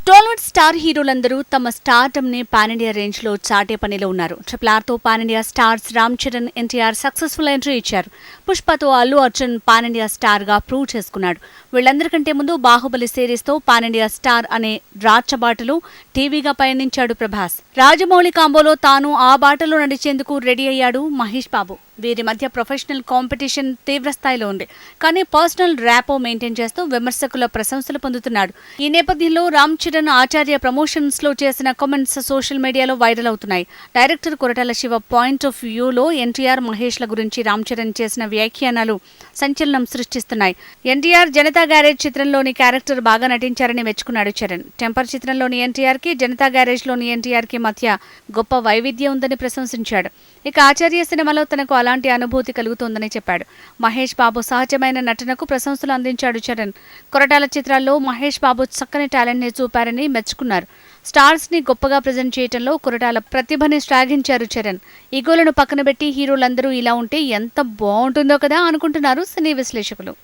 Tollywood star హీరోలందరూ తమ stardom ని pan India range లో చాటే పనిలో ఉన్నారు. RRR తో pan India stars Ram Charan, NTR successful entry ఇచ్చారు. పుష్పతో Allu Arjun pan India star గా ప్రూవ్ చేసుకున్నాడు. వీళ్ళందరికంటే ముందు బాహుబలి సిరీస్ తో పాన్ ఇండియా స్టార్ అనే రాచబాటలో టీవీగా పయనించాడు ప్రభాస్. రాజమౌళి కాంబోలో తాను ఆ బాటలో నడిచేందుకు రెడీ అయ్యాడు మహేష్ బాబు. వీరి మధ్య ప్రొఫెషనల్ కాంపిటీషన్ తీవ్రస్థాయిలో ఉంది. కానీ పర్సనల్ ర్యాపో మెయింటైన్ చేస్తూ విమర్శకుల ప్రశంసలు పొందుతున్నాడు. ఈ నేపథ్యంలో రామ్ చరణ్ ఆచార్య ప్రమోషన్స్ లో చేసిన కామెంట్స్ సోషల్ మీడియాలో వైరల్ అవుతున్నాయి. Director Koratala Shiva point of వ్యూలో ఎన్టీఆర్, మహేష్ల గురించి రామ్ చరణ్ చేసిన వ్యాఖ్యానాలు సంచలనం సృష్టిస్తున్నాయి. ఎన్టీఆర్ జనతా గ్యారేజ్ చిత్రంలోని క్యారెక్టర్ బాగా నటించారని మెచ్చుకున్నాడు చరణ్. టెంపర్ చిత్రంలోని ఎన్టీఆర్ కి, జనతా గ్యారేజ్ లోని ఎన్టీఆర్ కి మధ్య గొప్ప వైవిధ్యం ఉందని ప్రశంసించాడు. ఇక ఆచార్య సినిమాలో తనకు అలాంటి అనుభూతి కలుగుతోందని చెప్పాడు. మహేష్ బాబు సహజమైన నటనకు ప్రశంసలు అందించాడు చరణ్. కొరటాల చిత్రాల్లో మహేష్ బాబు చక్కని టాలెంట్ ని చూపారని మెచ్చుకున్నారు. స్టార్స్ ని గొప్పగా ప్రజెంట్ చేయడంలో కొరటాల ప్రతిభని శ్లాఘించారు చరణ్. ఈగోలను పక్కన పెట్టి హీరోలందరూ ఇలా ఉంటే ఎంత బాగుంటుందో కదా అనుకుంటున్నారు సినీ విశ్లేషకులు.